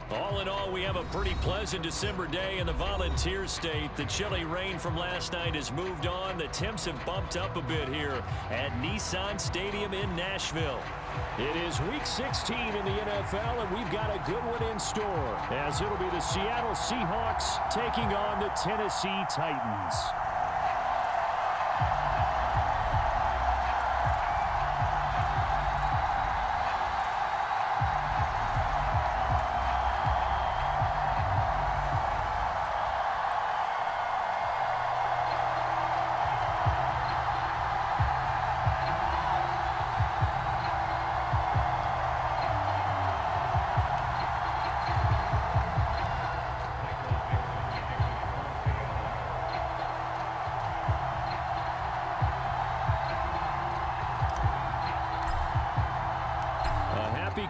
All in all, we have a pretty pleasant December day in the Volunteer State. The chilly rain from last night has moved on. The temps have bumped up a bit here at Nissan Stadium in Nashville. It is Week 16 in the NFL, and we've got a good one in store, as it'll be the Seattle Seahawks taking on the Tennessee Titans.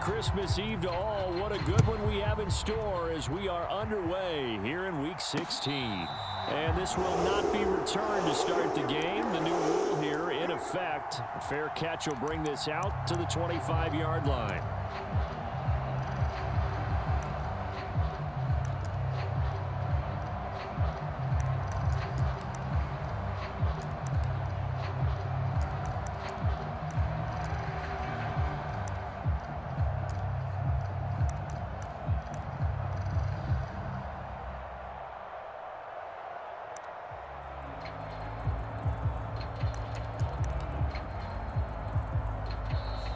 Christmas Eve to all. What a good one we have in store as we are underway here in Week 16. And this will not be returned to start the game. The new rule here in effect. A fair catch will bring this out to the 25-yard line.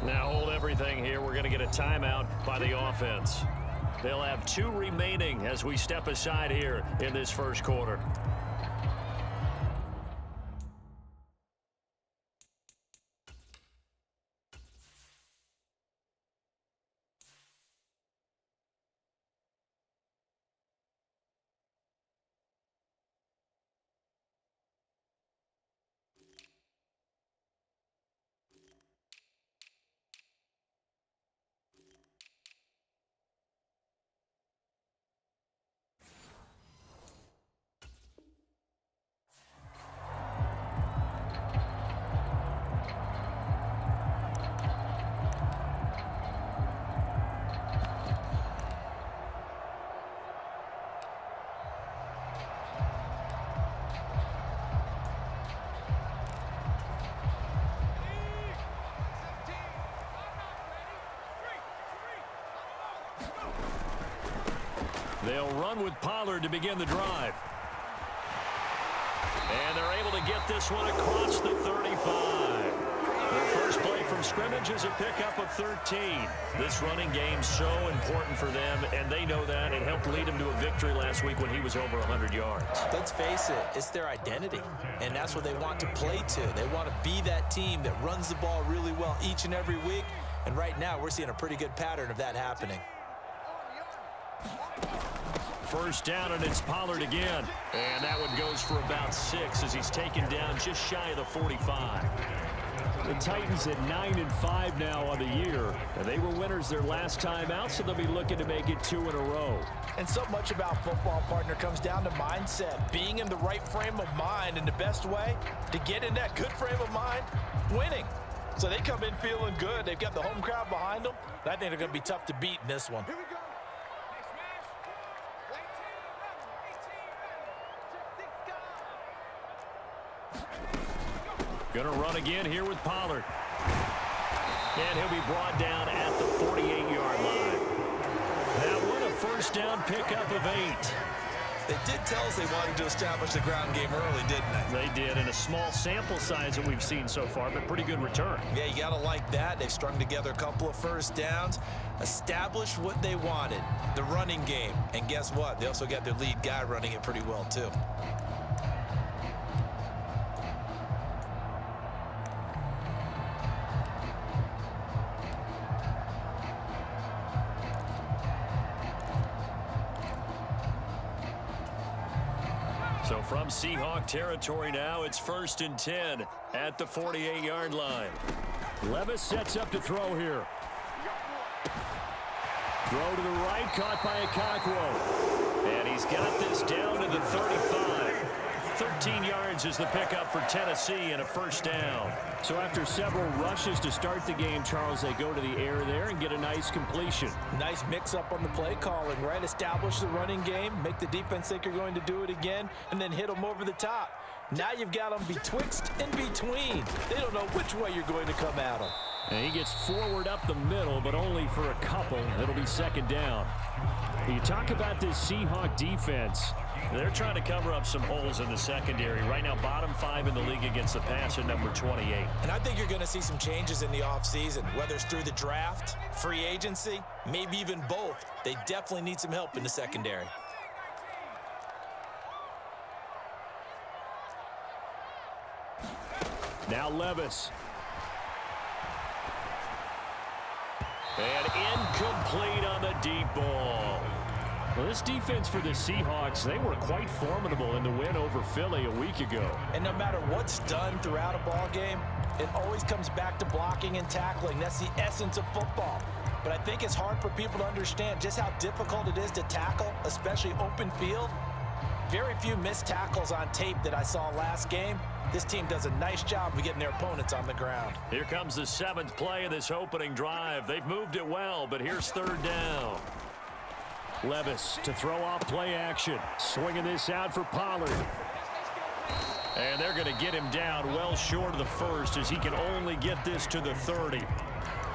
Now hold everything here. We're going to get a timeout by the offense. They'll have 2 remaining as we step aside here in this first quarter. They'll run with Pollard to begin the drive. And they're able to get this one across the 35. Their first play from scrimmage is a pickup of 13. This running game's so important for them, and they know that. It helped lead them to a victory last week when he was over 100 yards. Let's face it, it's their identity, and that's what they want to play to. They want to be that team that runs the ball really well each and every week, and right now we're seeing a pretty good pattern of that happening. First down, and it's Pollard again. And that one goes for about 6 as he's taken down just shy of the 45. The Titans at 9-5 now on the year. And they were winners their last time out, so they'll be looking to make it 2 in a row. And so much about football, partner, comes down to mindset. Being in the right frame of mind, and the best way to get in that good frame of mind, winning. So they come in feeling good. They've got the home crowd behind them. I think they're going to be tough to beat in this one. Going to run again here with Pollard. And he'll be brought down at the 48-yard line. That one, a first down pickup of 8. They did tell us they wanted to establish the ground game early, didn't they? They did, in a small sample size that we've seen so far, but pretty good return. Yeah, you got to like that. They've strung together a couple of first downs, established what they wanted, the running game. And guess what? They also got their lead guy running it pretty well, too. So from Seahawk territory now, it's 1st and 10 at the 48-yard line. Levis sets up to throw here. Throw to the right, caught by Okakwo. And he's got this down to the 35. 13 yards yards is the pickup for Tennessee and a first down. So after several rushes to start the game, Charles, they go to the air there and get a nice completion. Nice mix-up on the play calling, right? Establish the running game, make the defense think you're going to do it again, and then hit them over the top. Now you've got them betwixt and between. They don't know which way you're going to come at them. And he gets forward up the middle, but only for a couple. It'll be second down. You talk about this Seahawk defense. They're trying to cover up some holes in the secondary. Right now, bottom 5 in the league against the pass at number 28. And I think you're going to see some changes in the offseason, whether it's through the draft, free agency, maybe even both. They definitely need some help in the secondary. Now Levis. And incomplete on the deep ball. Well, this defense for the Seahawks, they were quite formidable in the win over Philly a week ago. And no matter what's done throughout a ball game, it always comes back to blocking and tackling. That's the essence of football. But I think it's hard for people to understand just how difficult it is to tackle, especially open field. Very few missed tackles on tape that I saw last game. This team does a nice job of getting their opponents on the ground. Here comes the 7th play of this opening drive. They've moved it well, but here's third down. Levis to throw off play action. Swinging this out for Pollard. And they're going to get him down well short of the first as he can only get this to the 30.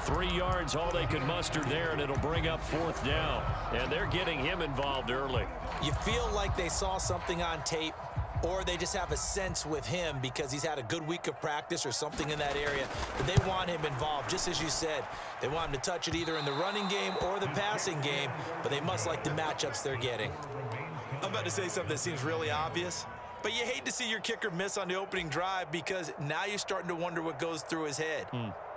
3 yards, all they could muster there, and it'll bring up fourth down. And they're getting him involved early. You feel like they saw something on tape, or they just have a sense with him because he's had a good week of practice or something in that area. But they want him involved, just as you said. They want him to touch it either in the running game or the passing game, but they must like the matchups they're getting. I'm about to say something that seems really obvious, but you hate to see your kicker miss on the opening drive because now you're starting to wonder what goes through his head.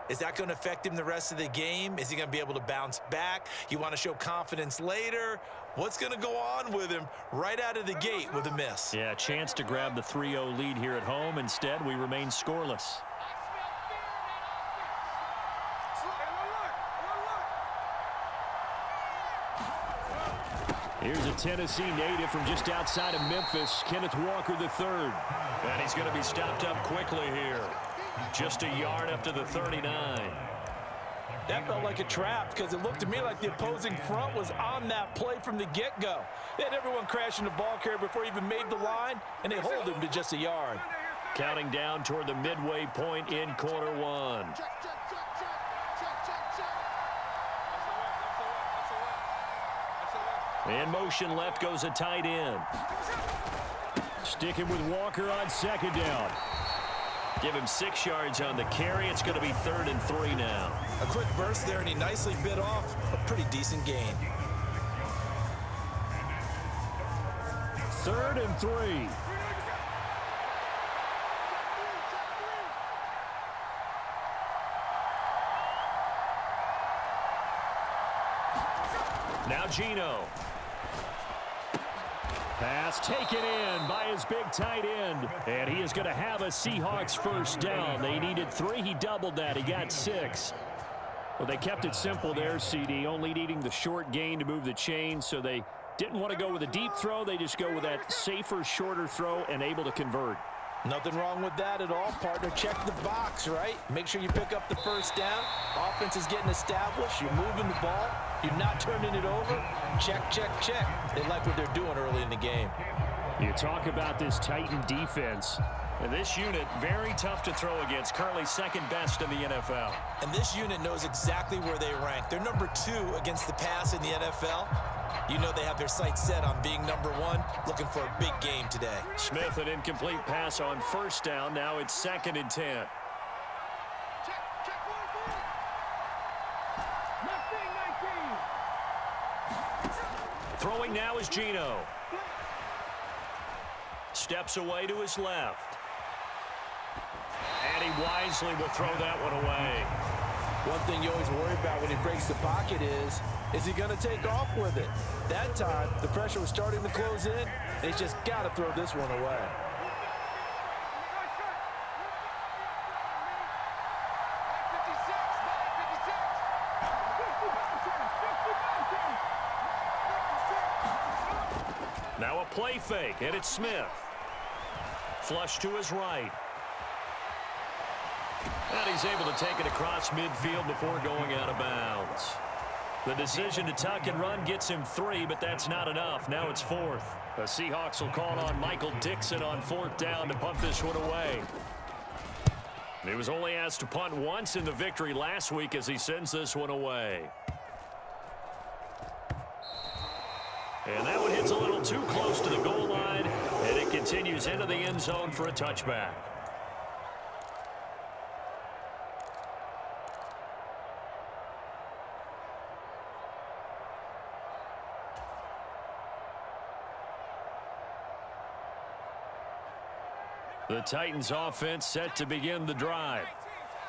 Is that going to affect him the rest of the game? Is he going to be able to bounce back? You want to show confidence later? What's going to go on with him right out of the gate with a miss? Yeah, a chance to grab the 3-0 lead here at home. Instead, we remain scoreless. Here's a Tennessee native from just outside of Memphis, Kenneth Walker III. And he's going to be stopped up quickly here. Just a yard up to the 39. That felt like a trap because it looked to me like the opposing front was on that play from the get-go. They had everyone crashing the ball carrier before he even made the line, and they hold him to just a yard. Counting down toward the midway point in quarter one. In motion left goes a tight end. Sticking with Walker on second down. Give him 6 yards on the carry. It's going to be 3rd and 3 now. A quick burst there, and he nicely bit off a pretty decent gain. 3rd and 3. Now Geno. Pass taken in by his big tight end. And he is going to have a Seahawks first down. They needed 3. He doubled that. He got 6. Well, they kept it simple there, CD, only needing the short gain to move the chain. So they didn't want to go with a deep throw. They just go with that safer, shorter throw and able to convert. Nothing wrong with that at all, partner. Check the box, right? Make sure you pick up the first down. Offense is getting established. You're moving the ball. You're not turning it over. Check, check, check. They like what they're doing early in the game. You talk about this Titan defense. And this unit, very tough to throw against. Currently second best in the NFL. And this unit knows exactly where they rank. They're number 2 against the pass in the NFL. You know they have their sights set on being number 1, looking for a big game today. Smith, an incomplete pass on first down. Now it's 2nd and 10. Throwing now is Geno. Steps away to his left. And he wisely will throw that one away. One thing you always worry about when he breaks the pocket is he going to take off with it? That time, the pressure was starting to close in, and he's just got to throw this one away. Now a play fake, and it's Smith. Flush to his right. And he's able to take it across midfield before going out of bounds. The decision to tuck and run gets him 3, but that's not enough. Now it's 4th. The Seahawks will call on Michael Dixon on 4th down to punt this one away. He was only asked to punt once in the victory last week as he sends this one away. And that one hits a little too close to the goal line, and it continues into the end zone for a touchback. The Titans offense set to begin the drive.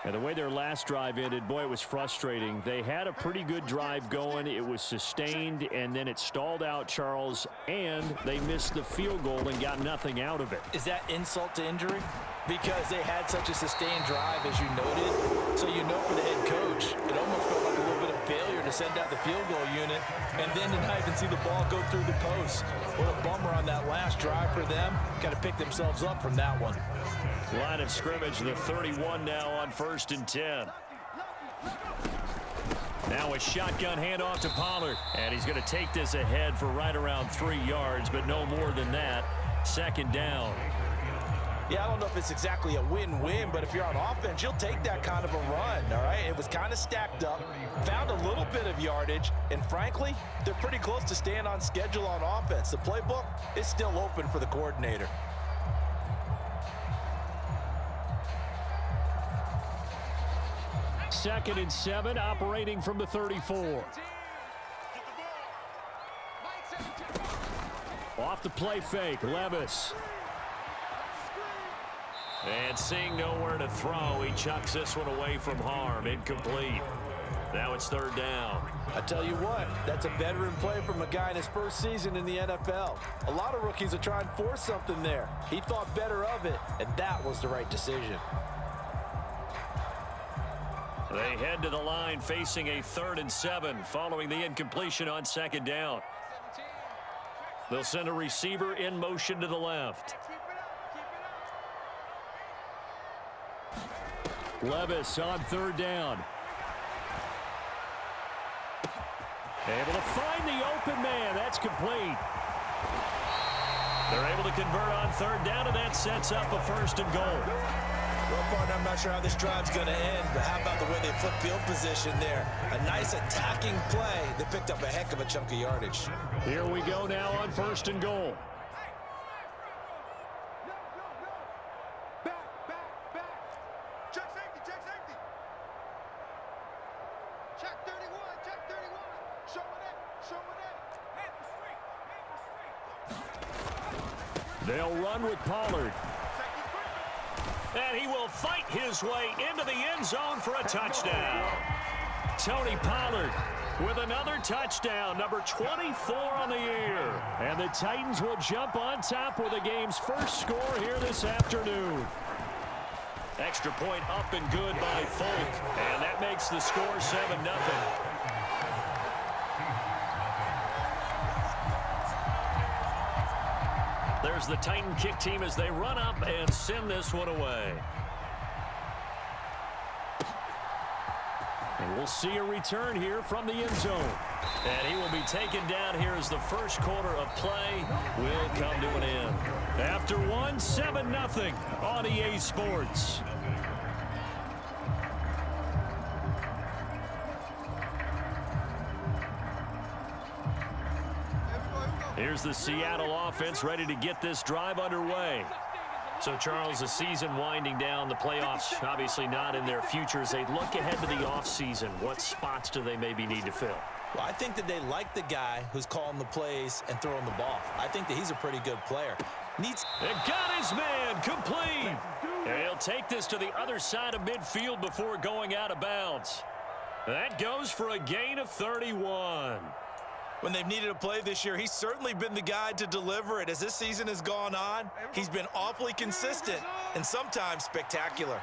And the way their last drive ended, boy, it was frustrating. They had a pretty good drive going. It was sustained, and then it stalled out, Charles, and they missed the field goal and got nothing out of it. Is that insult to injury? Because they had such a sustained drive, as you noted. So you know for the head coach, it almost felt like a little bit of failure to send out the field goal unit and then to not even see the ball go through the post. What a bummer on that last drive for them. Got to pick themselves up from that one. Line of scrimmage, the 31 now on 1st and 10. Now a shotgun handoff to Pollard. And he's going to take this ahead for right around 3 yards, but no more than that. 2nd down. Yeah, I don't know if it's exactly a win-win, but if you're on offense, you'll take that kind of a run, all right? It was kind of stacked up, found a little bit of yardage, and frankly, they're pretty close to staying on schedule on offense. The playbook is still open for the coordinator. Second and 7, operating from the 34. Off the play fake, Levis. And seeing nowhere to throw, he chucks this one away from harm. Incomplete. Now it's 3rd down. I tell you what, that's a veteran play from a guy in his first season in the NFL. A lot of rookies are trying to force something there. He thought better of it, and that was the right decision. They head to the line facing a 3rd and 7 following the incompletion on 2nd down. They'll send a receiver in motion to the left. Levis on 3rd down. Able to find the open man. That's complete. They're able to convert on 3rd down, and that sets up a 1st and goal. Well, partner, I'm not sure how this drive's going to end, but how about the way they flip field position there? A nice attacking play. They picked up a heck of a chunk of yardage. Here we go now on 1st and goal. They'll run with Pollard. And he will fight his way into the end zone for a touchdown. Tony Pollard with another touchdown, number 24 on the year. And the Titans will jump on top with the game's first score here this afternoon. Extra point up and good by Folk. And that makes the score 7-0. There's the Titan kick team as they run up and send this one away. And we'll see a return here from the end zone. And he will be taken down here as the first quarter of play will come to an end. After one, 7-0 on EA Sports. Here's the Seattle offense ready to get this drive underway. So, Charles, the season winding down, the playoffs obviously not in their future. As they look ahead to the offseason, what spots do they maybe need to fill? Well, I think that they like the guy who's calling the plays and throwing the ball. I think that he's a pretty good player. And got his man complete. And he'll take this to the other side of midfield before going out of bounds. That goes for a gain of 31. When they've needed a play this year, he's certainly been the guy to deliver it. As this season has gone on, he's been awfully consistent and sometimes spectacular.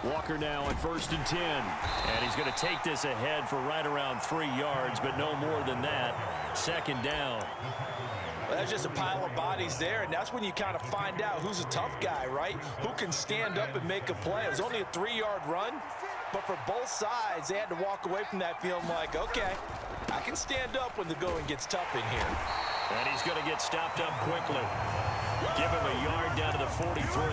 Walker now on 1st and 10. And he's going to take this ahead for right around 3 yards, but no more than that. 2nd down. Well, that's just a pile of bodies there, and that's when you kind of find out who's a tough guy, right? Who can stand up and make a play. It was only a 3-yard run, but for both sides, they had to walk away from that feeling like, okay, I can stand up when the going gets tough in here. And he's going to get stopped up quickly. Give him a yard down to the 43.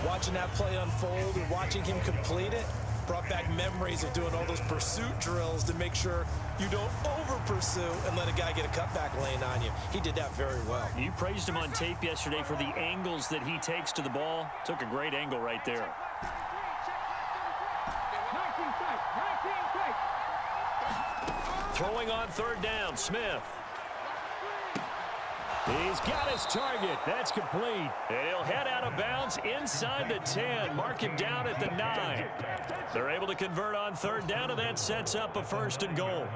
Watching that play unfold and watching him complete it brought back memories of doing all those pursuit drills to make sure you don't over-pursue and let a guy get a cutback lane on you. He did that very well. You praised him on tape yesterday for the angles that he takes to the ball. Took a great angle right there. Throwing on 3rd down, Smith. He's got his target. That's complete. And he'll head out of bounds inside the 10. Mark him down at the 9. They're able to convert on 3rd down, and that sets up a 1st and goal.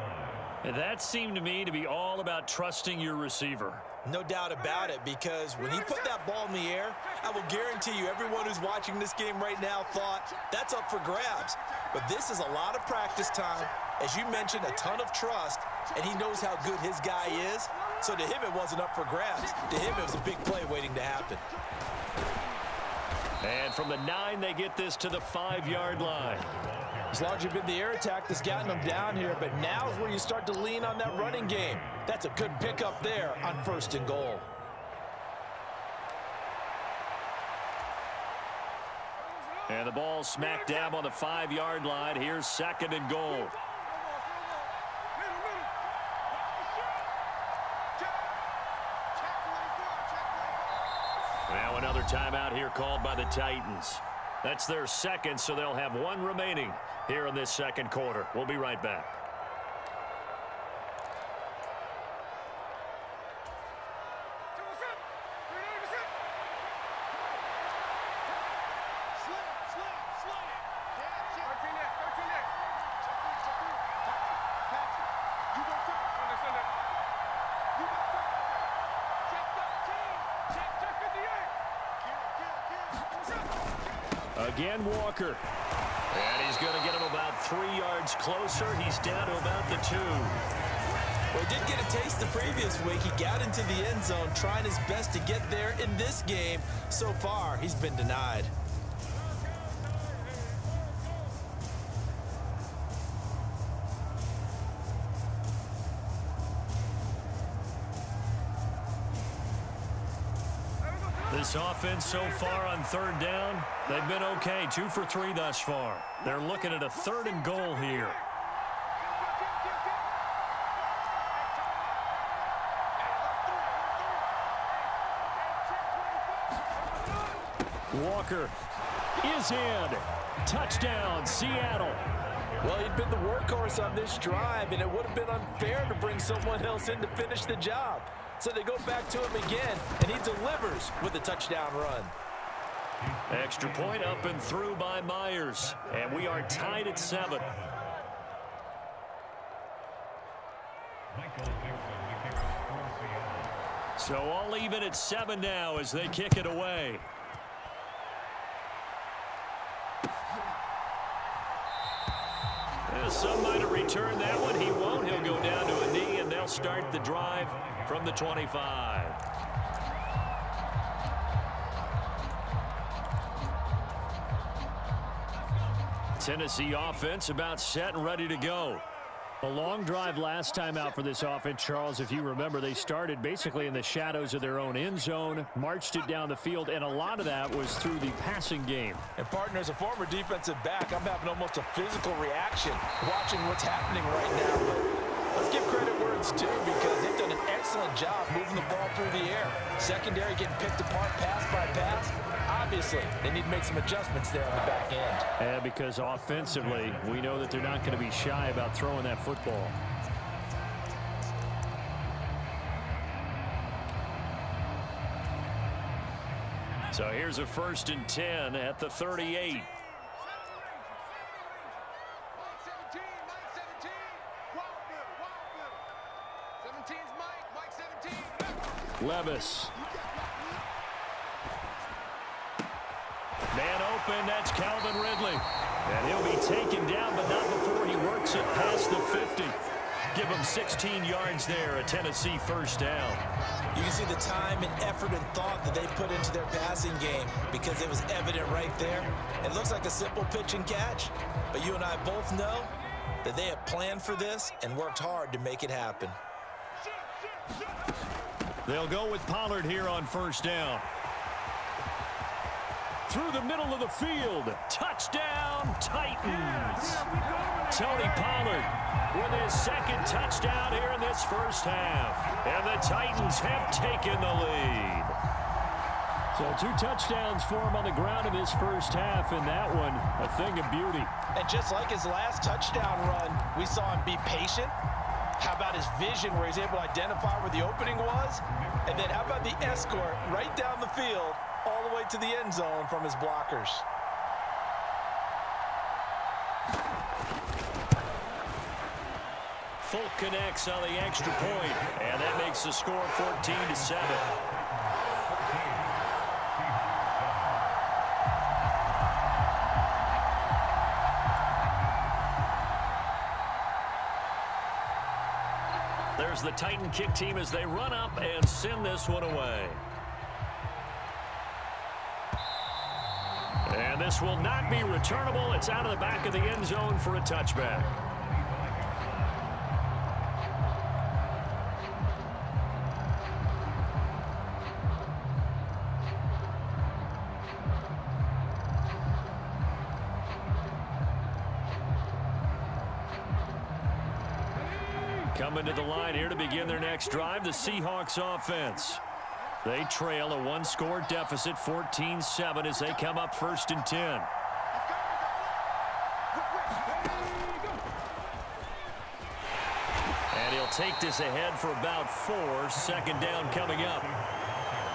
And that seemed to me to be all about trusting your receiver. No doubt about it, because when he put that ball in the air, I will guarantee you everyone who's watching this game right now thought that's up for grabs. But this is a lot of practice time. As you mentioned, a ton of trust, and he knows how good his guy is. So to him, it wasn't up for grabs. To him, it was a big play waiting to happen. And from the 9, they get this to the 5-yard line. It's largely been the air attack that's gotten them down here, but now is where you start to lean on that running game. That's a good pickup there on 1st and goal. And the ball smack dab on the 5-yard line. Here's 2nd and goal. Now another timeout here called by the Titans. That's their 2nd, so they'll have 1 remaining here in this 2nd quarter. We'll be right back. Again, Walker. And he's going to get him about 3 yards closer. He's down to about the 2. Well, he did get a taste the previous week. He got into the end zone trying his best to get there in this game. So far, he's been denied. This offense so far on 3rd down, they've been okay. 2 for 3 thus far. They're looking at a 3rd and goal here. Walker is in. Touchdown, Seattle. Well, he'd been the workhorse on this drive, and it would have been unfair to bring someone else in to finish the job. So they go back to him again, and he delivers with a touchdown run. Extra point up and through by Myers, and we are tied at 7. So all even at 7 now as they kick it away. Some might have returned that one. He won't. He'll go down to a knee, and they'll start the drive from the 25. Tennessee offense about set and ready to go. A long drive last time out for this offense, Charles. If you remember, they started basically in the shadows of their own end zone, marched it down the field, and a lot of that was through the passing game. And, partner, as a former defensive back, I'm having almost a physical reaction watching what's happening right now. But let's give credit where it's due, because they've done an excellent job moving the ball through the air. Secondary getting picked apart pass by pass. Obviously, they need to make some adjustments there on the back end. And because offensively, we know that they're not going to be shy about throwing that football. So here's a 1st and 10 at the 38. Levis. Man open. That's Calvin Ridley. And he'll be taken down, but not before he works it past the 50. Give him 16 yards there, a Tennessee first down. You can see the time and effort and thought that they put into their passing game because it was evident right there. It looks like a simple pitch and catch, but you and I both know that they have planned for this and worked hard to make it happen. They'll go with Pollard here on first down. Through the middle of the field. Touchdown, Titans. Tony Pollard with his second touchdown here in this first half. And the Titans have taken the lead. So 2 touchdowns for him on the ground in this first half, and that one a thing of beauty. And just like his last touchdown run, we saw him be patient. How about his vision where he's able to identify where the opening was? And then how about the escort right down the field all the way to the end zone from his blockers? Folk connects on the extra point, and that makes the score 14-7. There's the Titan kick team as they run up and send this one away. And this will not be returnable. It's out of the back of the end zone for a touchback. Coming to the line here to begin their next drive, the Seahawks offense. They trail a 1-score deficit, 14-7, as they come up 1st and 10. And he'll take this ahead for about 4. 2nd down coming up.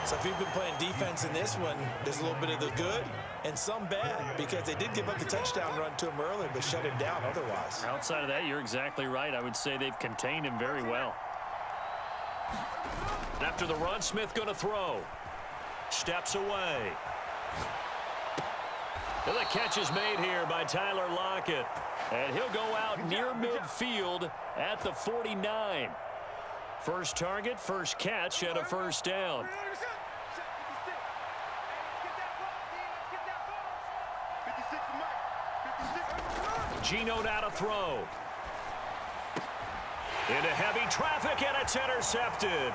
So if you've been playing defense in this one, there's a little bit of the good and some bad, because they did give up the touchdown run to him early but shut him down otherwise. Outside of that, you're exactly right. I would say they've contained him very well. After the run, Smith going to throw. Steps away. And the catch is made here by Tyler Lockett. And he'll go out near midfield at the 49. First target, first catch, and a first down. Geno now to throw. Into heavy traffic, and it's intercepted.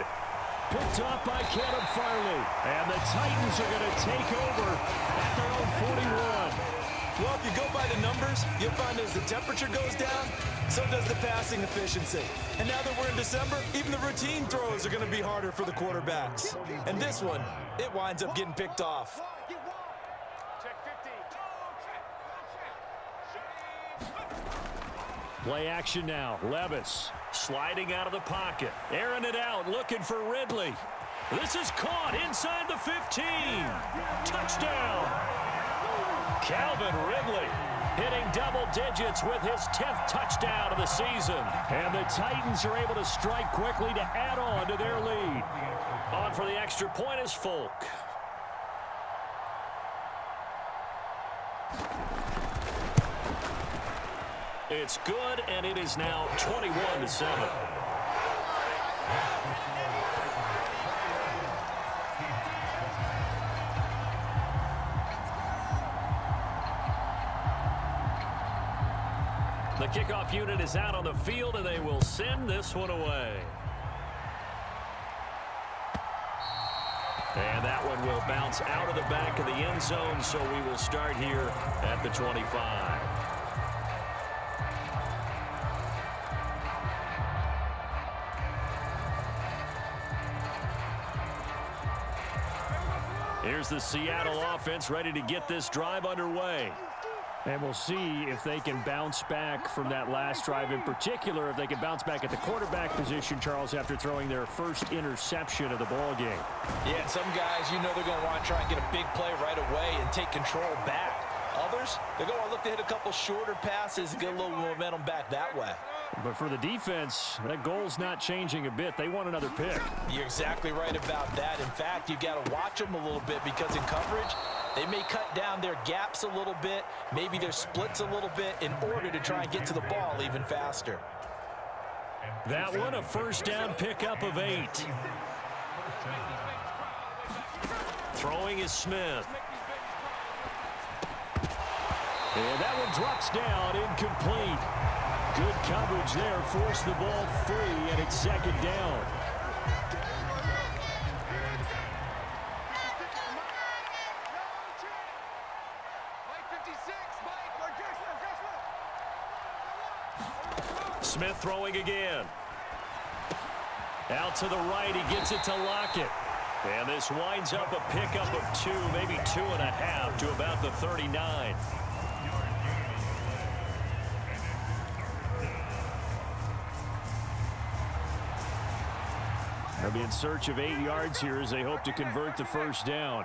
Picked off by Caleb Farley. And the Titans are going to take over at their own 41. Well, if you go by the numbers, you'll find as the temperature goes down, so does the passing efficiency. And now that we're in December, even the routine throws are going to be harder for the quarterbacks. And this one, it winds up getting picked off. Play action now. Levis sliding out of the pocket. Airing it out, looking for Ridley. This is caught inside the 15. Touchdown. Calvin Ridley hitting double digits with his 10th touchdown of the season. And the Titans are able to strike quickly to add on to their lead. On for the extra point is Folk. It's good, and it is now 21-7. The kickoff unit is out on the field, and they will send this one away. And that one will bounce out of the back of the end zone, so we will start here at the 25. Here's the Seattle offense ready to get this drive underway. And we'll see if they can bounce back from that last drive, in particular, if they can bounce back at the quarterback position, Charles, after throwing their first interception of the ball game. Yeah, and some guys, you know they're going to want to try and get a big play right away and take control back. Others, they're going to look to hit a couple shorter passes and get a little momentum back that way. But for the defense, that goal's not changing a bit. They want another pick. You're exactly right about that. In fact, you've got to watch them a little bit because in coverage, They may cut down their gaps a little bit, maybe their splits a little bit in order to try and get to the ball even faster. That one a first down pickup of 8. Throwing is Smith. And that one drops down, incomplete. Good coverage there, forced the ball free, and it's second down. Smith throwing again. Out to the right, he gets it to Lockett. And this winds up a pickup of 2, maybe 2.5 to about the 39. They'll be in search of 8 yards here as they hope to convert the first down.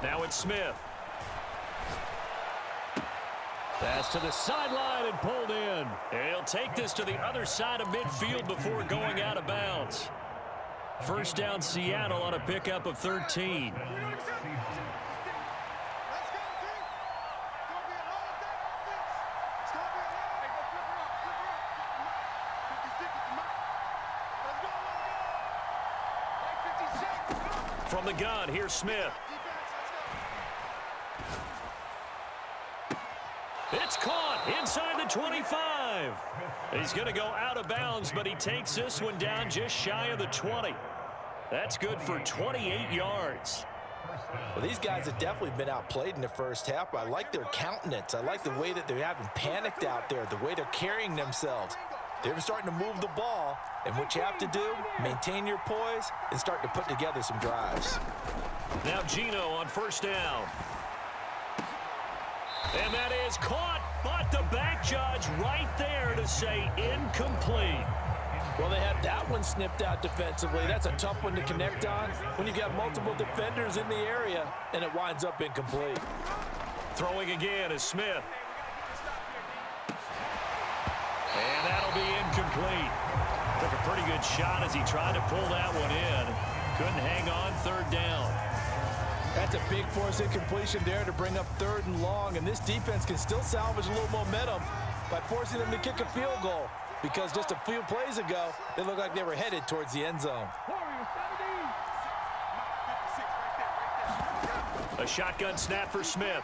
Now it's Smith. Pass to the sideline and pulled in. And he'll take this to the other side of midfield before going out of bounds. First down Seattle on a pickup of 13. From the gun, here's Smith. It's caught inside the 25. He's going to go out of bounds, but he takes this one down just shy of the 20. That's good for 28 yards. Well, these guys have definitely been outplayed in the first half. I like their countenance. I like the way that they haven't panicked out there, the way they're carrying themselves. They're starting to move the ball, and what you have to do, maintain your poise and start to put together some drives. Now Geno on first down. And that is caught, but the back judge right there to say incomplete. Well, they had that one snipped out defensively. That's a tough one to connect on when you got multiple defenders in the area, and it winds up incomplete. Throwing again is Smith. And that'll be incomplete. Took a pretty good shot as he tried to pull that one in. Couldn't hang on, third down. That's a big force incompletion there to bring up 3rd and long, and this defense can still salvage a little momentum by forcing them to kick a field goal, because just a few plays ago, they looked like they were headed towards the end zone. A shotgun snap for Smith.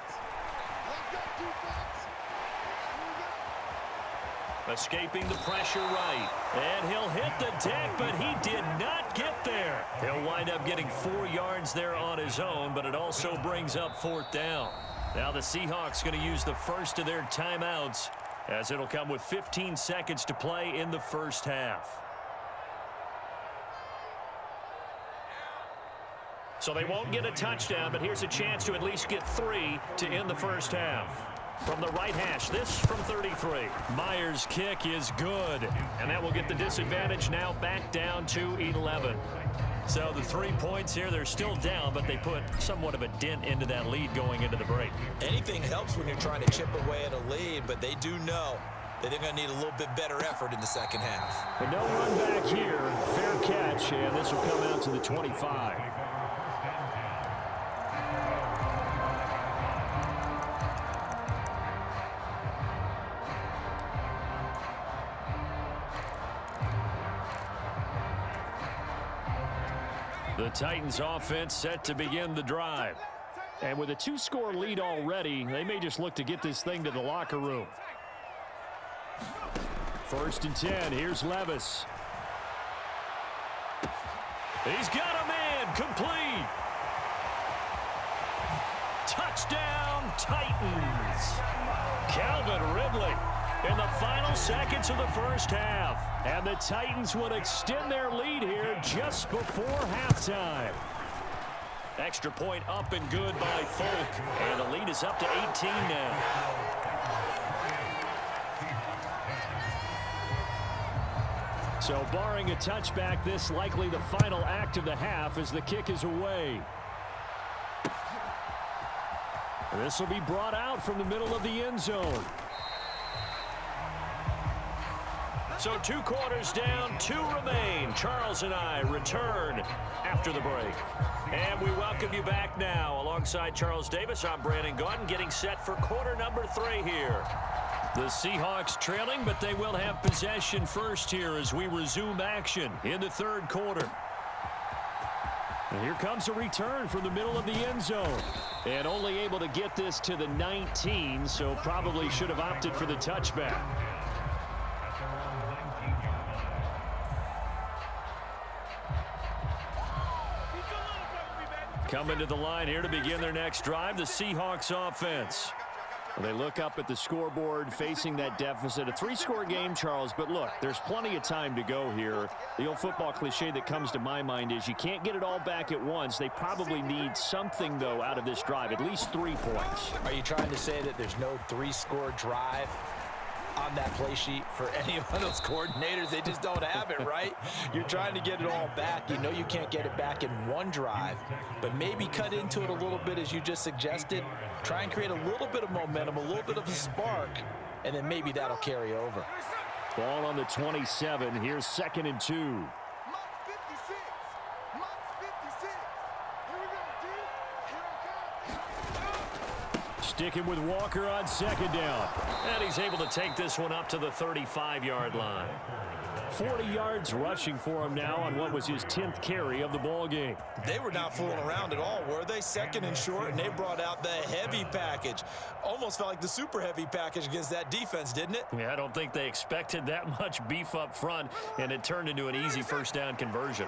Escaping the pressure right. And he'll hit the deck, but he did not get there. He'll wind up getting 4 yards there on his own, but it also brings up 4th down. Now the Seahawks going to use the first of their timeouts, as it'll come with 15 seconds to play in the first half. So they won't get a touchdown, but here's a chance to at least get 3 to end the first half. From the right hash, this from 33. Myers' kick is good, and that will get the disadvantage now back down to 11. So the 3 points here, they're still down, but they put somewhat of a dent into that lead going into the break. Anything helps when you're trying to chip away at a lead, but they do know that they're going to need a little bit better effort in the second half. But no run back here. Fair catch, and this will come out to the 25. The Titans offense set to begin the drive. And with a 2-score lead already, they may just look to get this thing to the locker room. 1st and 10, here's Levis. He's got a man, complete. Touchdown, Titans. Calvin Ridley in the final seconds of the first half. And the Titans would extend their lead here just before halftime. Extra point up and good by Folk. And the lead is up to 18 now. So barring a touchback, this likely the final act of the half as the kick is away. This will be brought out from the middle of the end zone. So 2 quarters down, 2 remain. Charles and I return after the break. And we welcome you back now. Alongside Charles Davis, I'm Brandon Gaudin, getting set for quarter number 3 here. The Seahawks trailing, but they will have possession first here as we resume action in the 3rd quarter. And here comes a return from the middle of the end zone. And only able to get this to the 19, so probably should have opted for the touchback. Coming to the line here to begin their next drive, the Seahawks offense. Well, they look up at the scoreboard facing that deficit. A 3-score game, Charles, but look, there's plenty of time to go here. The old football cliche that comes to my mind is you can't get it all back at once. They probably need something, though, out of this drive, at least 3 points. Are you trying to say that there's no 3-score drive on that play sheet for any of those coordinators? They just don't have it, right? You're trying to get it all back. You know you can't get it back in one drive, but maybe cut into it a little bit as you just suggested. Try and create a little bit of momentum, a little bit of a spark, and then maybe that'll carry over. Ball on the 27. Here's 2nd and 2. Sticking with Walker on 2nd down. And he's able to take this one up to the 35-yard line. 40 yards rushing for him now on what was his 10th carry of the ball game. They were not fooling around at all, were they? 2nd and short, and they brought out the heavy package. Almost felt like the super heavy package against that defense, didn't it? Yeah, I don't think they expected that much beef up front, and it turned into an easy 1st down conversion.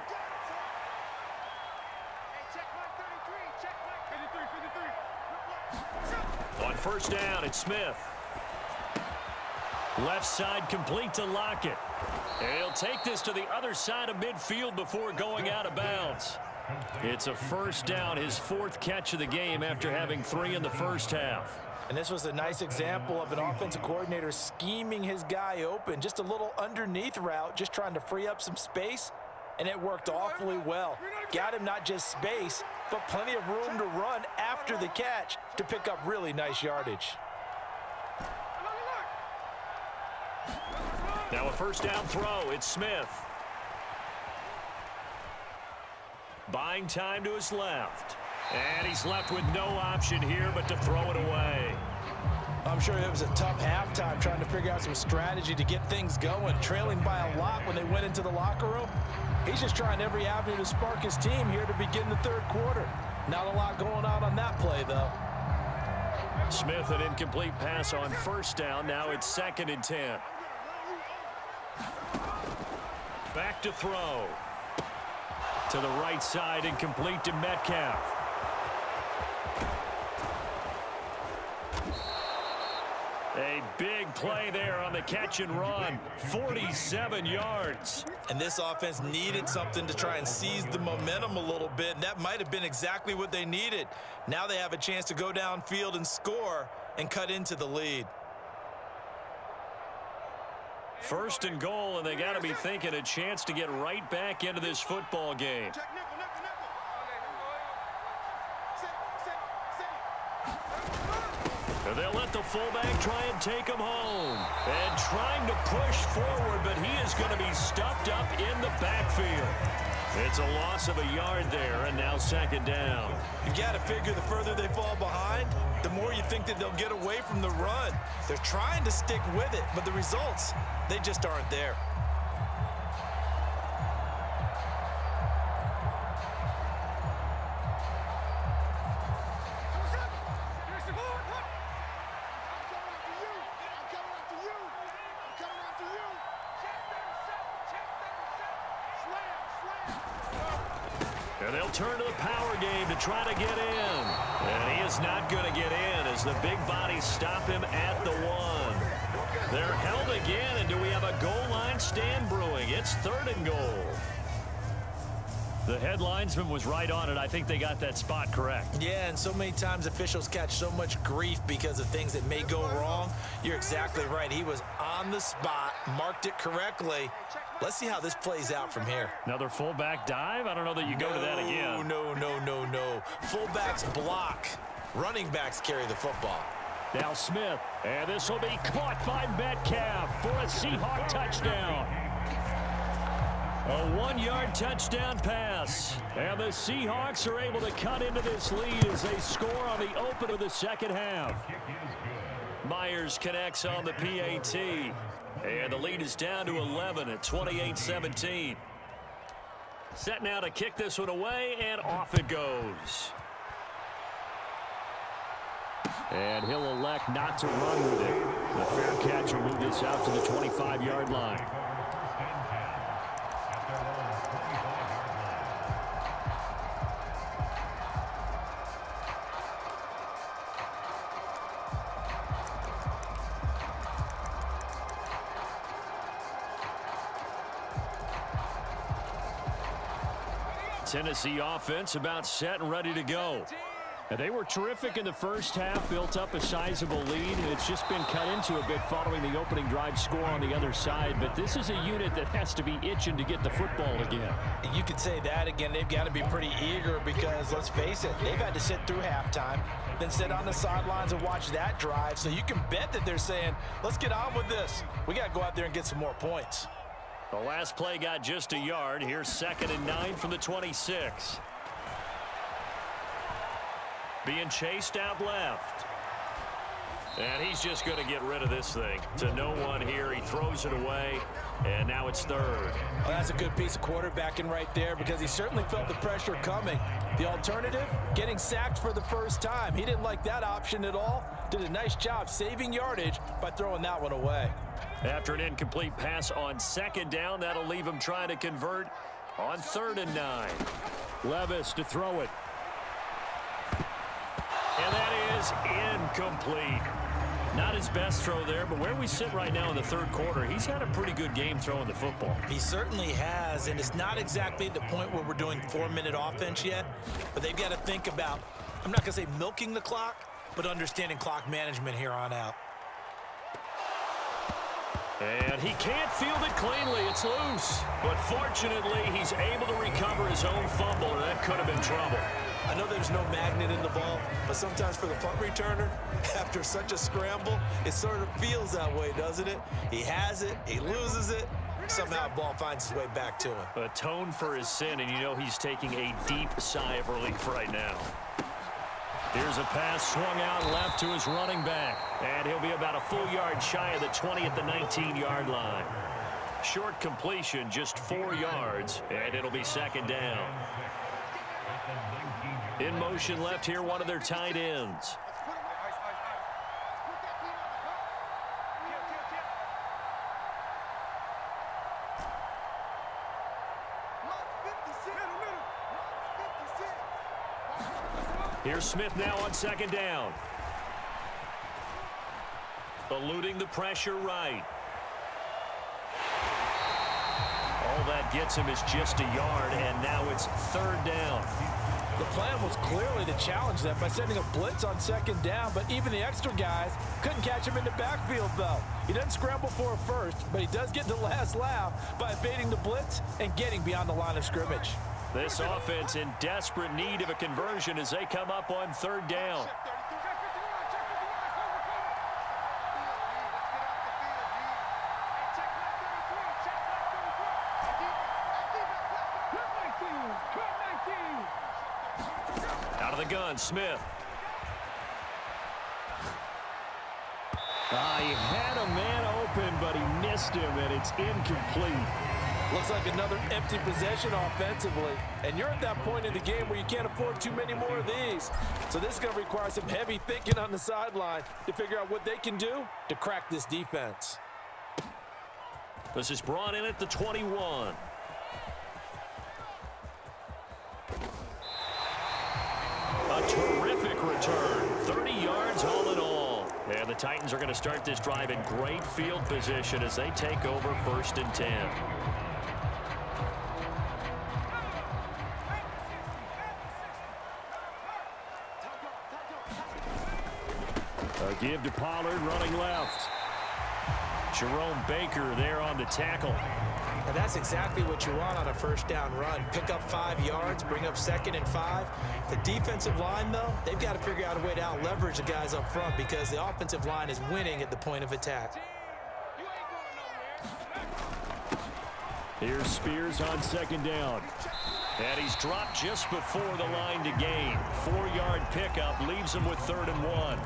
On 1st down, it's Smith. Left side complete to Lockett. And he'll take this to the other side of midfield before going out of bounds. It's a 1st down, his 4th catch of the game after having 3 in the 1st half. And this was a nice example of an offensive coordinator scheming his guy open. Just a little underneath route, just trying to free up some space, and it worked awfully well. Got him not just space, but plenty of room to run after the catch to pick up really nice yardage. Now a 1st down throw. It's Smith. Buying time to his left. And he's left with no option here but to throw it away. I'm sure it was a tough halftime trying to figure out some strategy to get things going. Trailing by a lot when they went into the locker room. He's just trying every avenue to spark his team here to begin the 3rd quarter. Not a lot going on that play, though. Smith, an incomplete pass on 1st down. Now it's 2nd and 10. Back to throw. To the right side and complete to Metcalf. A big play there on the catch and run. 47 yards. And this offense needed something to try and seize the momentum a little bit, and that might have been exactly what they needed. Now they have a chance to go downfield and score and cut into the lead. 1st and goal, and they got to be thinking a chance to get right back into this football game. And they'll let the fullback try and take him home. And trying to push forward, but he is going to be stuffed up in the backfield. It's a loss of a yard there, and now 2nd down. You got to figure the further they fall behind, the more you think that they'll get away from the run. They're trying to stick with it, but the results, they just aren't there. And they'll turn to the power game to try to get in. And he is not going to get in as the big bodies stop him at the 1. They're held again, and do we have a goal line stand brewing? It's 3rd and goal. The head linesman was right on it. I think they got that spot correct. Yeah, and so many times officials catch so much grief because of things that may go wrong. You're exactly right. He was on the spot, marked it correctly. Let's see how this plays out from here. Another fullback dive? I don't know that you go to that again. No. Fullbacks block. Running backs carry the football. Now Smith, and this will be caught by Metcalf for a Seahawk touchdown. A 1-yard touchdown pass. And the Seahawks are able to cut into this lead as they score on the open of the second half. Myers connects on the PAT. And the lead is down to 11 at 28-17. Set now to kick this one away, and off it goes. And he'll elect not to run with it. The fair catch will move this out to the 25-yard line. Tennessee offense about set and ready to go. And they were terrific in the first half, built up a sizable lead, and it's just been cut into a bit following the opening drive score on the other side. But this is a unit that has to be itching to get the football again. You could say that again. They've got to be pretty eager because, let's face it, they've had to sit through halftime, then sit on the sidelines and watch that drive. So you can bet that they're saying, let's get on with this. We got to go out there and get some more points. The last play got just a yard. Here's 2nd and 9 from the 26. Being chased out left. And he's just going to get rid of this thing. To no one here. He throws it away. And now it's 3rd. Well, that's a good piece of quarterbacking right there because he certainly felt the pressure coming. The alternative, getting sacked for the first time. He didn't like that option at all. Did a nice job saving yardage by throwing that one away. After an incomplete pass on 2nd down, that'll leave him trying to convert on 3rd and 9. Levis to throw it. And that is incomplete. Not his best throw there, but where we sit right now in the 3rd quarter, he's had a pretty good game throwing the football. He certainly has, and it's not exactly the point where we're doing 4-minute offense yet, but they've got to think about, I'm not going to say milking the clock, but understanding clock management here on out. And he can't field it cleanly. It's loose. But fortunately, he's able to recover his own fumble, or that could have been trouble. I know there's no magnet in the ball, but sometimes for the punt returner, after such a scramble, it sort of feels that way, doesn't it? He has it, he loses it, somehow the ball finds its way back to him. Atone for his sin, and you know he's taking a deep sigh of relief right now. Here's a pass swung out left to his running back, and he'll be about a full yard shy of the 20 at the 19-yard line. Short completion, just 4 yards, and it'll be 2nd down. In motion left here, one of their tight ends. Here's Smith now on 2nd down. Eluding the pressure right. All that gets him is just a yard, and now it's 3rd down. The plan was clearly to challenge them by sending a blitz on 2nd down, but even the extra guys couldn't catch him in the backfield, though. He doesn't scramble for a first, but he does get the last laugh by evading the blitz and getting beyond the line of scrimmage. This offense in desperate need of a conversion as they come up on 3rd down. Out of the gun, Smith. He had a man open, but he missed him, and it's incomplete. Looks like another empty possession offensively. And you're at that point in the game where you can't afford too many more of these. So this is going to require some heavy thinking on the sideline to figure out what they can do to crack this defense. This is brought in at the 21. A terrific return. 30 yards all in all. And the Titans are going to start this drive in great field position as they take over 1st and 10. A give to Pollard running left. Jerome Baker there on the tackle. And that's exactly what you want on a first down run. Pick up 5 yards, bring up 2nd and 5. The defensive line, though, they've got to figure out a way to out-leverage the guys up front because the offensive line is winning at the point of attack. Here's Spears on 2nd down. And he's dropped just before the line to gain. 4-yard pickup leaves him with 3rd and 1.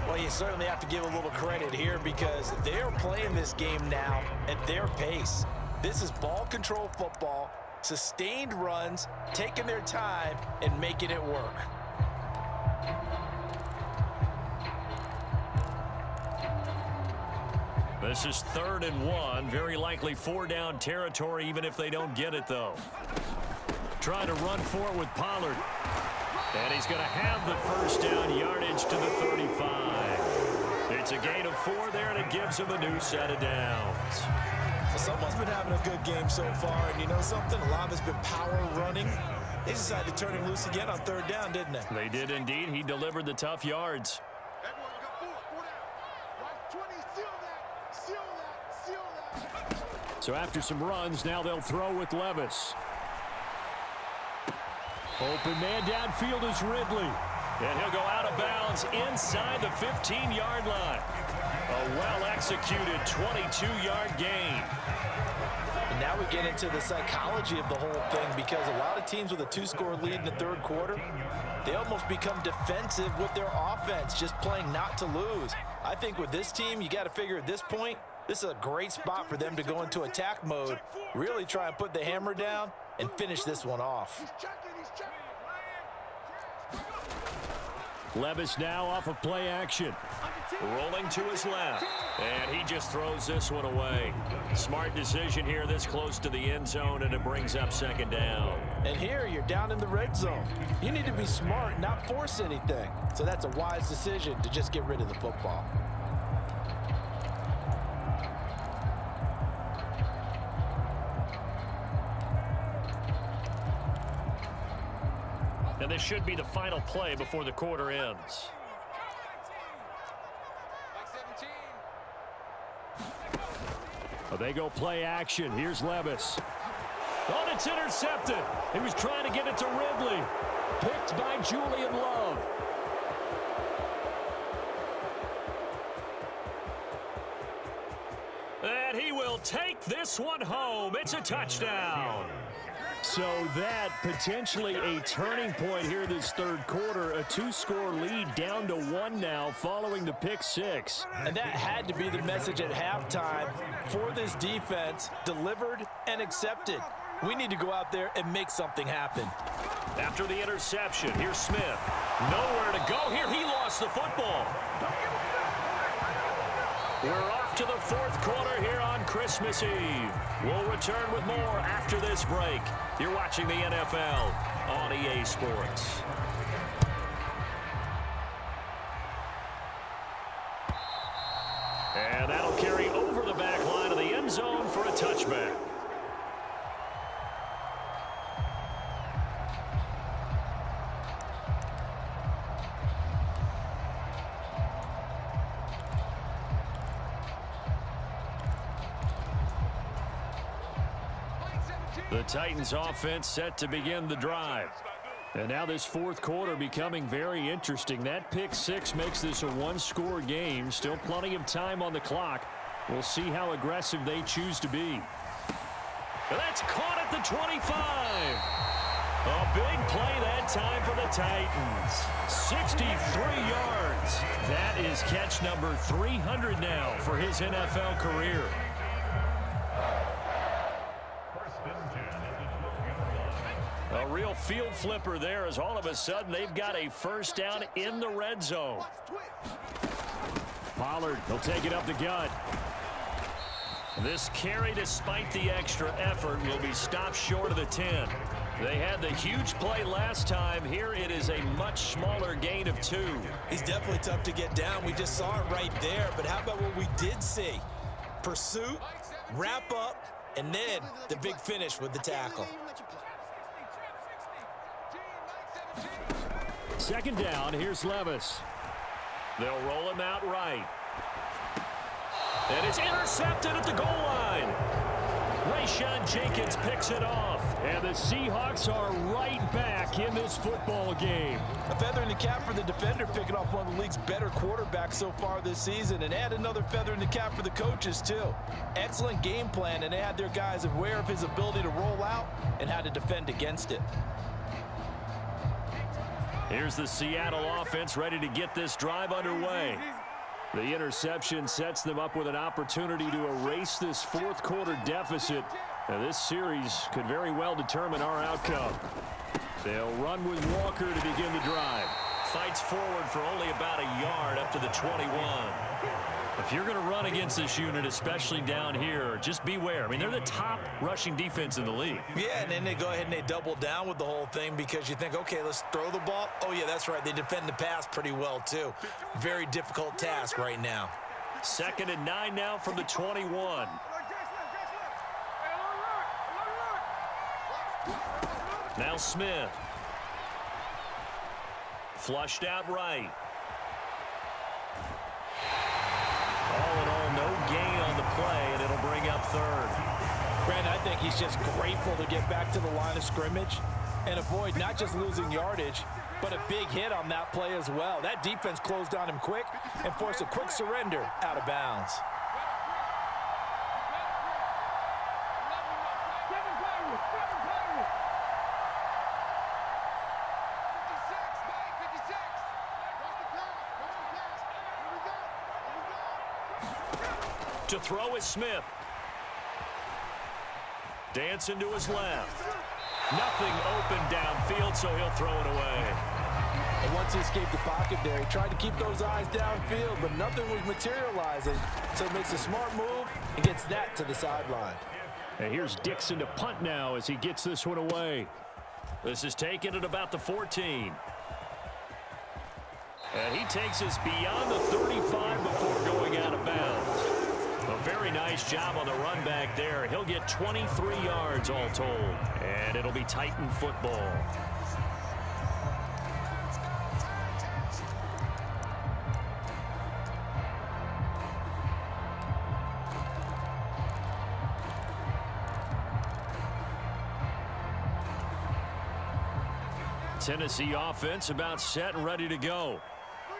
Well, you certainly have to give a little credit here because they're playing this game now at their pace. This is ball control football, sustained runs, taking their time, and making it work. This is 3rd and 1. Very likely 4-down territory, even if they don't get it, though. Trying to run for it with Pollard. And he's going to have the first down, yardage to the 35. It's a gain of 4 there, and it gives him a new set of downs. Well, someone's been having a good game so far, and you know something? A lot of it's been power running. They decided to turn him loose again on 3rd down, didn't they? They did indeed. He delivered the tough yards. So after some runs, now they'll throw with Levis. Open man downfield is Ridley. And he'll go out of bounds inside the 15-yard line. A well-executed 22-yard gain. And now we get into the psychology of the whole thing because a lot of teams with a 2-score lead in the 3rd quarter, they almost become defensive with their offense, just playing not to lose. I think with this team, you got to figure at this point, this is a great spot for them to go into attack mode, really try and put the hammer down and finish this one off. Levis now off of play action. Rolling to his left. And he just throws this one away. Smart decision here this close to the end zone, and it brings up 2nd down. And here you're down in the red zone. You need to be smart, not force anything. So that's a wise decision to just get rid of the football. And this should be the final play before the quarter ends. Well, they go play action. Here's Levis. Oh, it's intercepted. He was trying to get it to Ridley. Picked by Julian Love. And he will take this one home. It's a touchdown. So that potentially a turning point here this 3rd quarter. A 2-score lead down to 1 now following the pick 6. And that had to be the message at halftime for this defense, delivered and accepted. We need to go out there and make something happen. After the interception, here's Smith. Nowhere to go here. He lost the football. We're off to the 4th quarter here on Christmas Eve. We'll return with more after this break. You're watching the NFL on EA Sports. And that'll carry over the back line of the end zone for a touchback. The Titans offense set to begin the drive. And now this 4th quarter becoming very interesting. That pick 6 makes this a 1-score game. Still plenty of time on the clock. We'll see how aggressive they choose to be. That's caught at the 25. A big play that time for the Titans. 63 yards. That is catch number 300 now for his NFL career. A real field flipper there as all of a sudden they've got a first down in the red zone. Pollard, he'll take it up the gut. This carry, despite the extra effort, will be stopped short of the 10. They had the huge play last time. Here it is a much smaller gain of 2. He's definitely tough to get down. We just saw it right there. But how about what we did see? Pursuit, wrap up, and then the big finish with the tackle. 2nd down, here's Levis. They'll roll him out right. And it's intercepted at the goal line. Rayshawn Jenkins picks it off. And the Seahawks are right back in this football game. A feather in the cap for the defender, picking off one of the league's better quarterbacks so far this season, and add another feather in the cap for the coaches too. Excellent game plan, and they had their guys aware of his ability to roll out and how to defend against it. Here's the Seattle offense ready to get this drive underway. The interception sets them up with an opportunity to erase this fourth quarter deficit. Now, this series could very well determine our outcome. They'll run with Walker to begin the drive. Fights forward for only about a yard up to the 21. If you're going to run against this unit, especially down here, just beware. I mean, they're the top rushing defense in the league. Yeah, and then they go ahead and they double down with the whole thing because you think, okay, let's throw the ball. Oh, yeah, that's right. They defend the pass pretty well, too. Very difficult task right now. 2nd and 9 now from the 21. Now Smith. Flushed out right. All in all, no gain on the play, and it'll bring up 3rd. Brandon, I think he's just grateful to get back to the line of scrimmage and avoid not just losing yardage, but a big hit on that play as well. That defense closed on him quick and forced a quick surrender out of bounds. To throw is Smith. Dancing to his left. Nothing open downfield, so he'll throw it away. And once he escaped the pocket there, he tried to keep those eyes downfield, but nothing was materializing. So he makes a smart move and gets that to the sideline. And here's Dixon to punt now as he gets this one away. This is taken at about the 14. And he takes us beyond the 35 before going out of bounds. A very nice job on the run back there. He'll get 23 yards all told. And it'll be Titan football. Tennessee offense about set and ready to go.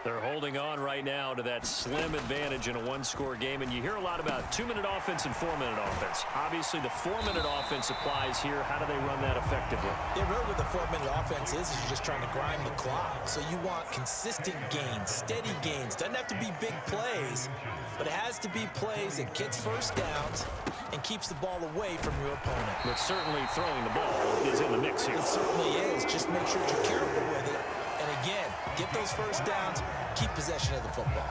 They're holding on right now to that slim advantage in a one-score game. And you hear a lot about 2-minute offense and 4-minute offense. Obviously, the 4-minute offense applies here. How do they run that effectively? Yeah, really what the 4-minute offense is you're just trying to grind the clock. So you want consistent gains, steady gains. Doesn't have to be big plays, but it has to be plays that gets first downs and keeps the ball away from your opponent. But certainly throwing the ball is in the mix here. It certainly is. Just make sure you're careful with it. And again, get those first downs, keep possession of the football.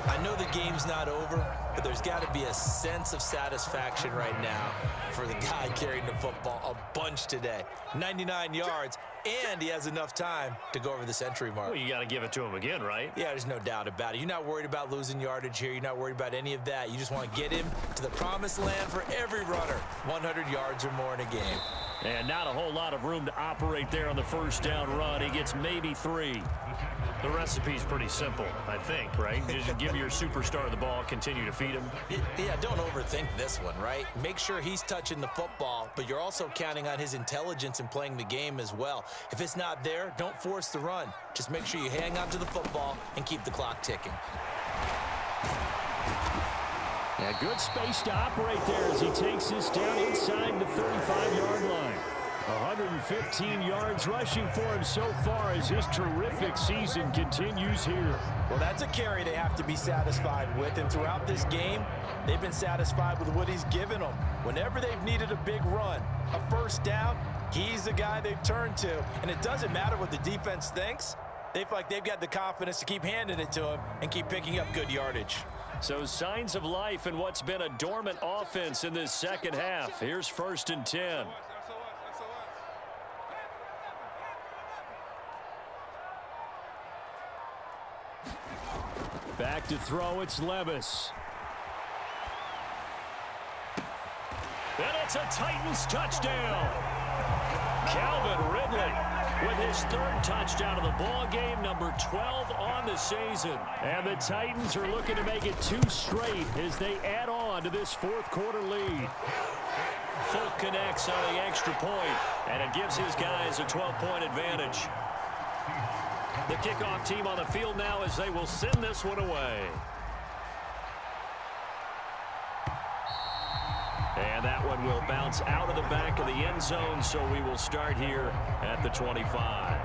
I know the game's not over, but there's got to be a sense of satisfaction right now for the guy carrying the football a bunch today. 99 yards, and he has enough time to go over the century mark. Well, you got to give it to him again, right? Yeah, there's no doubt about it. You're not worried about losing yardage here. You're not worried about any of that. You just want to get him to the promised land for every runner. 100 yards or more in a game. And not a whole lot of room to operate there on the first down run. He gets maybe 3. The recipe's pretty simple, I think, right? Just give your superstar the ball, continue to feed him. Yeah, don't overthink this one, right? Make sure he's touching the football, but you're also counting on his intelligence in playing the game as well. If it's not there, don't force the run. Just make sure you hang on to the football and keep the clock ticking. Yeah, good space to operate there as he takes this down inside the 35-yard line. 115 yards rushing for him so far as his terrific season continues here. Well, that's a carry they have to be satisfied with, and throughout this game, they've been satisfied with what he's given them. Whenever they've needed a big run, a first down, he's the guy they've turned to, and it doesn't matter what the defense thinks. They feel like they've got the confidence to keep handing it to him and keep picking up good yardage. So signs of life in what's been a dormant offense in this second half. Here's 1st and 10. Back to throw, it's Levis. And it's a Titans touchdown. Calvin Ridley with his 3rd touchdown of the ball game, number 12 on the season. And the Titans are looking to make it 2 straight as they add on to this 4th quarter lead. Folk connects on the extra point, and it gives his guys a 12-point advantage. The kickoff team on the field now as they will send this one away. And that one will bounce out of the back of the end zone, so we will start here at the 25.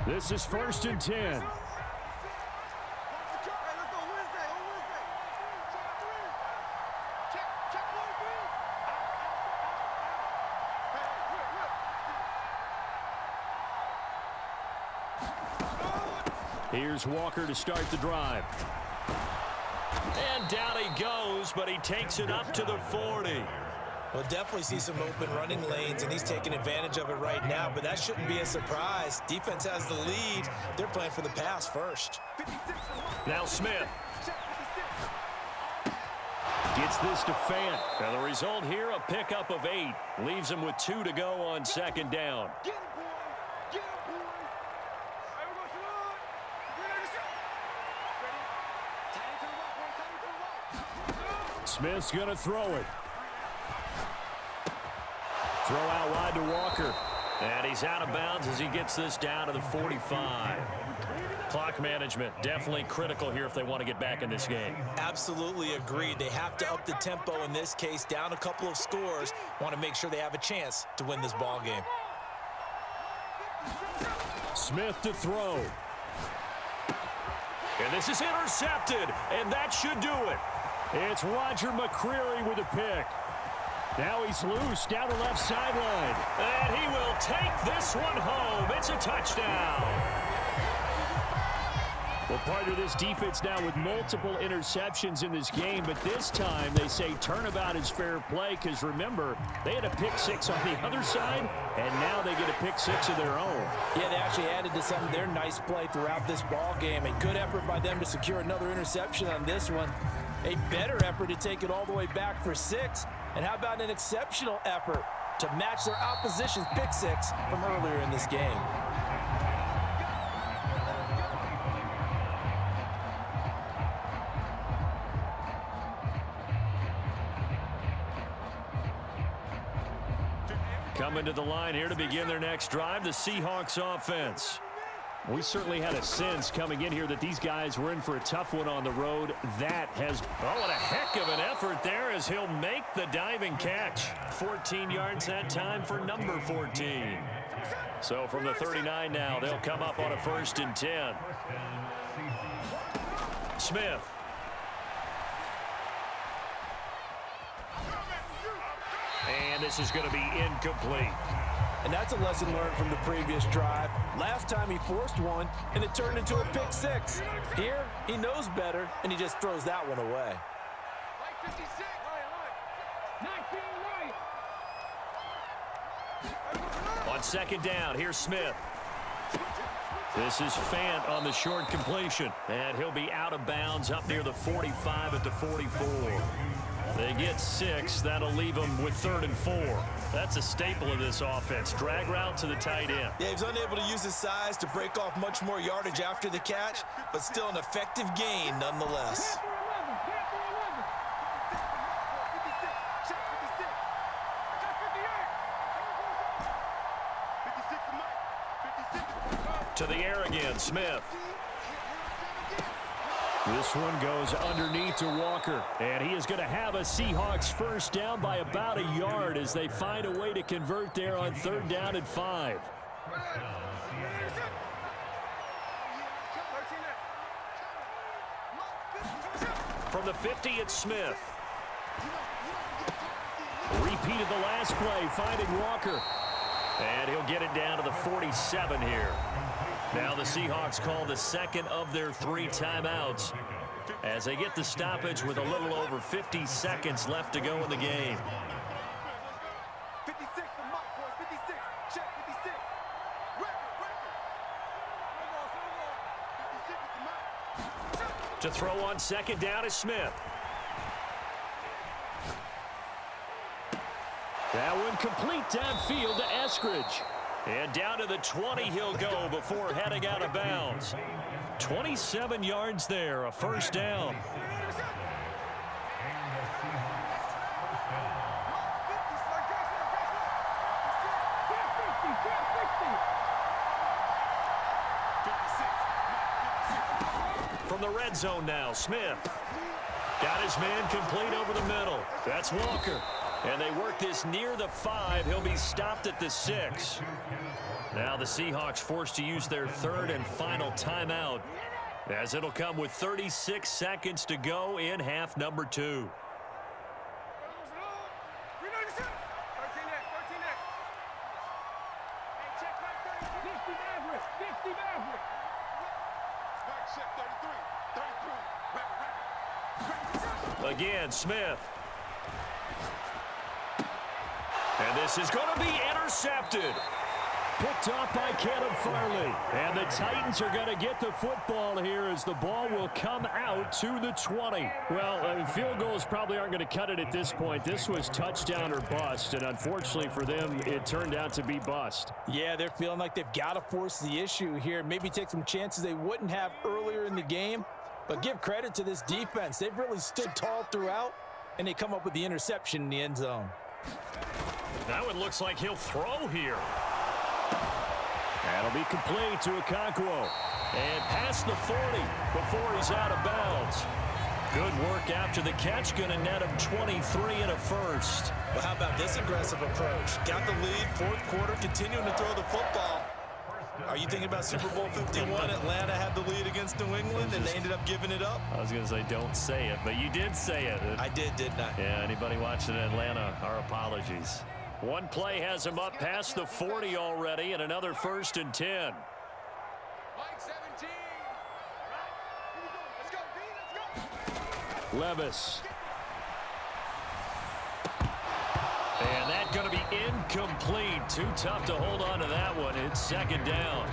This is 1st and 10. Here's Walker to start the drive. And down he goes, but he takes it up to the 40. We'll definitely see some open running lanes, and he's taking advantage of it right now, but that shouldn't be a surprise. Defense has the lead. They're playing for the pass first. Now Smith. Gets this to Fant. Now the result here, a pickup of 8. Leaves him with 2 to go on 2nd down. Smith's going to throw it. Throw out wide to Walker. And he's out of bounds as he gets this down to the 45. Clock management definitely critical here if they want to get back in this game. Absolutely agreed. They have to up the tempo in this case, down a couple of scores. Want to make sure they have a chance to win this ball game. Smith to throw. And this is intercepted, and that should do it. It's Roger McCreary with a pick. Now he's loose down the left sideline. And he will take this one home. It's a touchdown. Well, partner, this defense now with multiple interceptions in this game, but this time they say turnabout is fair play because, remember, they had a pick 6 on the other side, and now they get a pick 6 of their own. Yeah, they actually added to some of their nice play throughout this ball game. A good effort by them to secure another interception on this one. A better effort to take it all the way back for 6. And how about an exceptional effort to match their opposition's pick 6 from earlier in this game? Coming to the line here to begin their next drive, the Seahawks offense. We certainly had a sense coming in here that these guys were in for a tough one on the road. That has... Oh, and a heck of an effort there as he'll make the diving catch. 14 yards that time for number 14. So from the 39 now, they'll come up on a 1st and 10. Smith. And this is going to be incomplete. And that's a lesson learned from the previous drive. Last time he forced one, and it turned into a pick 6. Here, he knows better, and he just throws that one away. On 2nd down, here's Smith. This is Fant on the short completion. And he'll be out of bounds up near the 45 at the 44. They get 6. That'll leave them with 3rd and 4. That's a staple of this offense. Drag route to the tight end. Yeah, he's unable to use his size to break off much more yardage after the catch, but still an effective gain nonetheless. To the air again, Smith. This one goes underneath to Walker, and he is going to have a Seahawks 1st down by about a yard as they find a way to convert there on 3rd down and 5. From the 50, it's Smith. Repeated the last play, finding Walker. And he'll get it down to the 47 here. Now the Seahawks call the 2nd of their 3 timeouts as they get the stoppage with a little over 50 seconds left to go in the game. 56, the mark, boys. 56. Check 56. To throw on 2nd down is Smith. That one complete downfield to Eskridge. And down to the 20 he'll go before heading out of bounds. 27 yards there, a first down. From the red zone now, Smith. Got his man complete over the middle. That's Walker. And they work this near the 5. He'll be stopped at the 6. Now the Seahawks forced to use their third and final timeout, as it'll come with 36 seconds to go in half number 2. Again, Smith. And this is going to be intercepted. Picked off by Caleb Farley. And the Titans are going to get the football here as the ball will come out to the 20. Well, field goals probably aren't going to cut it at this point. This was touchdown or bust, and unfortunately for them, it turned out to be bust. Yeah, they're feeling like they've got to force the issue here, maybe take some chances they wouldn't have earlier in the game. But give credit to this defense. They've really stood tall throughout, and they come up with the interception in the end zone. Now it looks like he'll throw here. That'll be complete to Okonkwo. And past the 40 before he's out of bounds. Good work after the catch. Going to net him 23 and a first. Well, how about this aggressive approach? Got the lead, fourth quarter, continuing to throw the football. Are you thinking about Super Bowl 51? Atlanta had the lead against New England, and they ended up giving it up? I was going to say, don't say it, but you did say it. I did, didn't I? Yeah, anybody watching Atlanta, our apologies. One play has him up past the 40 already, and another 1st and 10. Levis. And that's going to be incomplete. Too tough to hold on to that one. It's second down.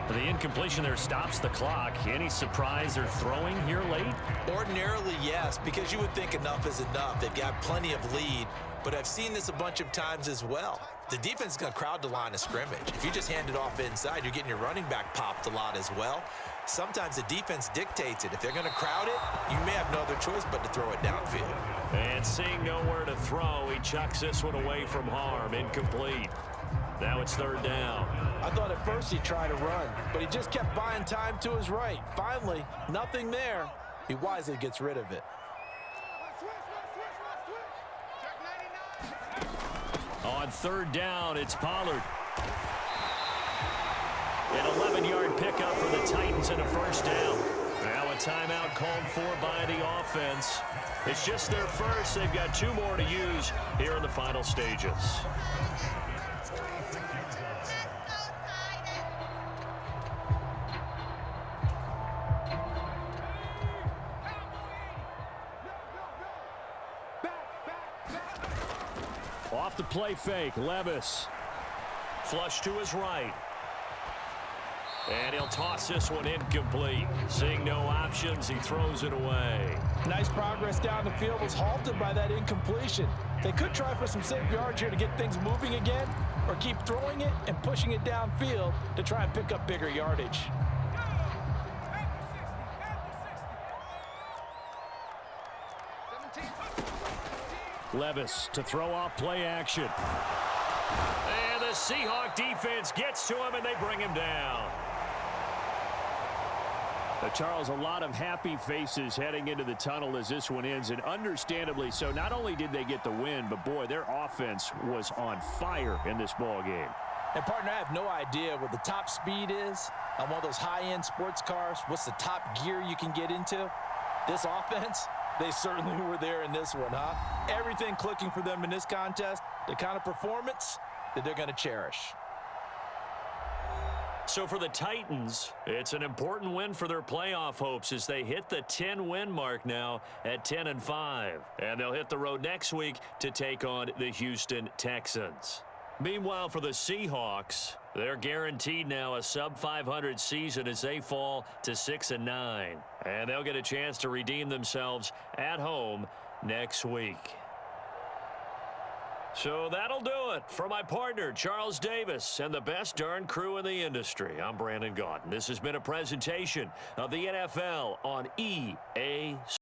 The incompletion there stops the clock. Any surprise they're throwing here late? Ordinarily, yes, because you would think enough is enough. They've got plenty of lead, but I've seen this a bunch of times as well. The defense is going to crowd the line of scrimmage. If you just hand it off inside, you're getting your running back popped a lot as well. Sometimes the defense dictates it. If they're going to crowd it, you may have no other choice but to throw it downfield. And seeing nowhere to throw, he chucks this one away from harm. Incomplete. Now it's third down. I thought at first he'd try to run, but he just kept buying time to his right. Finally, nothing there. He wisely gets rid of it. On third down, it's Pollard. An 11-yard pickup for the Titans and a first down. Now a timeout called for by the offense. It's just their first. They've got 2 more to use here in the final stages. Off the play fake, Levis. Flush to his right. And he'll toss this one incomplete. Seeing no options, he throws it away. Nice progress down the field, was halted by that incompletion. They could try for some safe yards here to get things moving again, or keep throwing it and pushing it downfield to try and pick up bigger yardage. Levis to throw off play action. And the Seahawk defense gets to him, and they bring him down. Charles, a lot of happy faces heading into the tunnel as this one ends, and understandably so. Not only did they get the win, but, boy, their offense was on fire in this ball game. And, partner, I have no idea what the top speed is on one of those high-end sports cars. What's the top gear you can get into? This offense, they certainly were there in this one, huh? Everything clicking for them in this contest, the kind of performance that they're going to cherish. So for the Titans, it's an important win for their playoff hopes as they hit the 10-win mark now at 10-5. And they'll hit the road next week to take on the Houston Texans. Meanwhile, for the Seahawks, they're guaranteed now a sub-500 season as they fall to 6-9. And they'll get a chance to redeem themselves at home next week. So that'll do it. For my partner, Charles Davis, and the best darn crew in the industry, I'm Brandon Gaudin. This has been a presentation of the NFL on EA